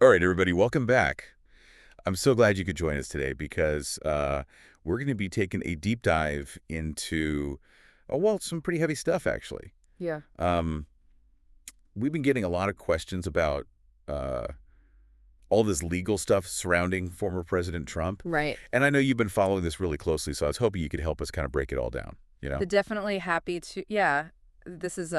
All right, everybody, welcome back. I'm so glad you could join us today because we're going to be taking a deep dive into, well, some pretty heavy stuff, actually. Yeah. Um, we've been getting a lot of questions about uh, all this legal stuff surrounding former President Trump. Right. And I know you've been following this really closely, so I was hoping you could help us kind of break it all down, you know? Definitely happy to. Yeah. This is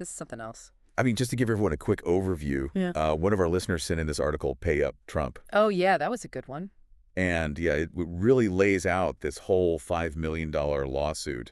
something else. I mean, just to give everyone a quick overview, Yeah. one of our listeners sent in this article, Pay Up Trump. Oh yeah, that was a good one. And yeah, it really lays out this whole $5 million lawsuit.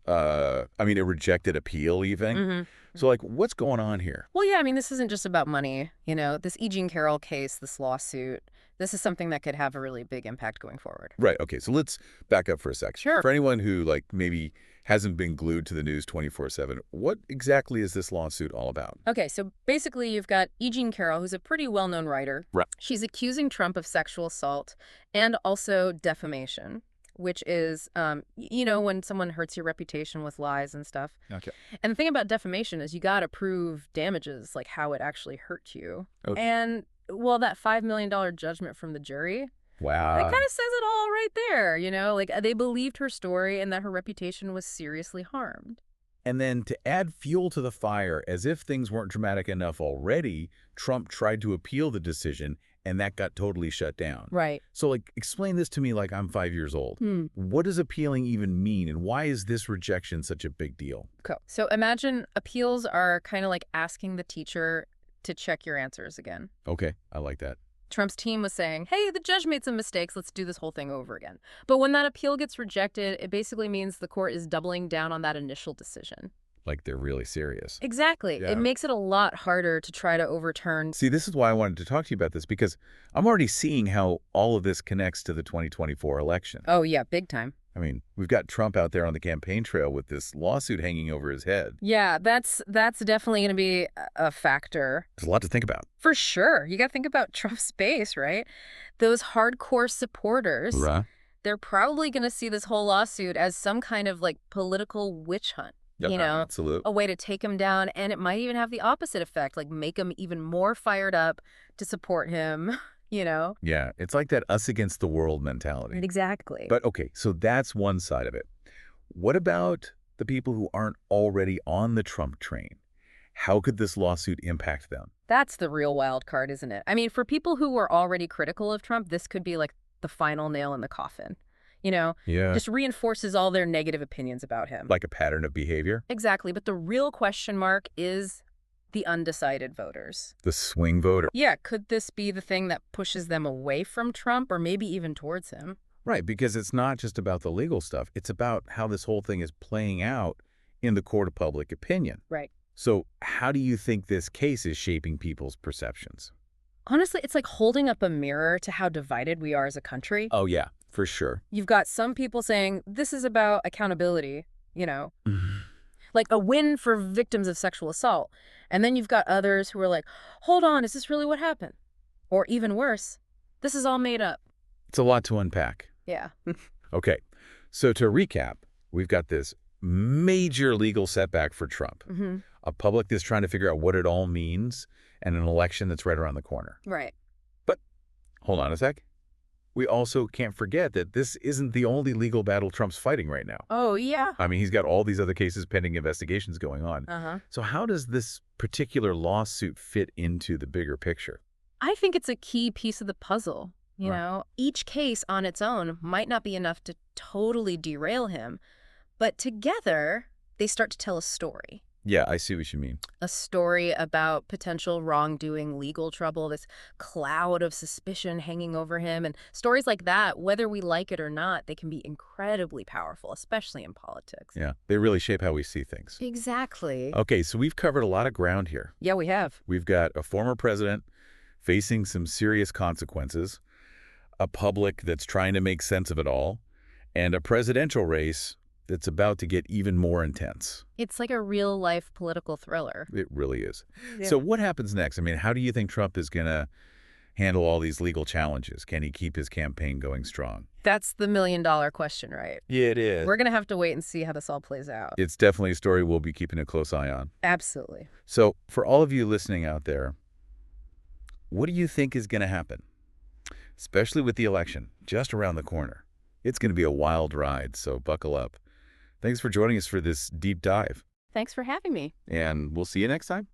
I mean, a rejected appeal even. Mm-hmm. So like, what's going on here? Well, yeah, I mean, this isn't just about money. This Carroll case, this lawsuit, this is something that could have a really big impact going forward. Right. Okay. So let's back up for a sec. Sure. For anyone who like maybe hasn't been glued to the news 24/7, what exactly is this lawsuit all about? Okay, so basically you've got Carroll, who's a pretty well-known writer. Right. She's accusing Trump of sexual assault and also defamation, which is, when someone hurts your reputation with lies and stuff. Okay. And the thing about defamation is you got to prove damages, like how it actually hurt you. Okay. And, well, that $5 million judgment from the jury, Wow. that kind of says it all right there, Like, they believed her story and that her reputation was seriously harmed. And then to add fuel to the fire, as if things weren't dramatic enough already, Trump tried to appeal the decision, and that got totally shut down. Right. So, like, explain this to me like I'm 5 years old. What does appealing even mean, and why is this rejection such a big deal? Cool. So imagine appeals are kind of like asking the teacher to check your answers again. Okay, I like that. Trump's team was saying, hey, the judge made some mistakes. Let's do this whole thing over again. But when that appeal gets rejected, it basically means the court is doubling down on that initial decision. Like they're really serious. Exactly. Yeah. It makes it a lot harder to try to overturn. See, this is why I wanted to talk to you about this, because I'm already seeing how all of this connects to the 2024 election. Oh, yeah, big time. I mean, we've got Trump out there on the campaign trail with this lawsuit hanging over his head. Yeah, that's definitely going to be a factor. There's a lot to think about. For sure. You got to think about Trump's base, right? Those hardcore supporters, Right. they're probably going to see this whole lawsuit as some kind of like political witch hunt. Absolutely. A way to take him down, and it might even have the opposite effect, like make him even more fired up to support him, Yeah, it's like that us against the world mentality. Exactly. But okay, so that's one side of it. What about the people who aren't already on the Trump train? How could this lawsuit impact them? That's the real wild card, isn't it? I mean, for people who were already critical of Trump, this could be like the final nail in the coffin. Yeah. Just reinforces all their negative opinions about him. Like a pattern of behavior? Exactly. But the real question mark is the undecided voters. The swing voter. Yeah, could this be the thing that pushes them away from Trump or maybe even towards him? Right, because it's not just about the legal stuff. It's about how this whole thing is playing out in the court of public opinion. Right. So how do you think this case is shaping people's perceptions? Honestly, it's like holding up a mirror to how divided we are as a country. Oh, yeah, for sure. You've got some people saying this is about accountability, like a win for victims of sexual assault. And then you've got others who are like, hold on, is this really what happened? Or even worse, this is all made up. It's a lot to unpack. Yeah. Okay, so to recap, we've got this major legal setback for Trump, a public that's trying to figure out what it all means, and an election that's right around the corner. Right. But hold on a sec. We also can't forget that this isn't the only legal battle Trump's fighting right now. Oh, yeah. I mean, he's got all these other cases pending, investigations going on. So how does this particular lawsuit fit into the bigger picture? I think it's a key piece of the puzzle. Each case on its own might not be enough to totally derail him, but together they start to tell a story. Yeah, I see what you mean. A story about potential wrongdoing, legal trouble, this cloud of suspicion hanging over him. And stories like that, whether we like it or not, they can be incredibly powerful, especially in politics. Yeah, they really shape how we see things. Exactly. Okay, so we've covered a lot of ground here. Yeah, we have. We've got a former president facing some serious consequences, a public that's trying to make sense of it all, and a presidential race that's about to get even more intense. It's like a real-life political thriller. It really is. Yeah. So what happens next? I mean, how do you think Trump is going to handle all these legal challenges? Can he keep his campaign going strong? That's the million-dollar question, right? Yeah, it is. We're going to have to wait and see how this all plays out. It's definitely a story we'll be keeping a close eye on. Absolutely. So for all of you listening out there, What do you think is going to happen? Especially with the election just around the corner. It's going to be a wild ride, so buckle up. Thanks for joining us for this deep dive, Thanks for having me. and we'll see you next time.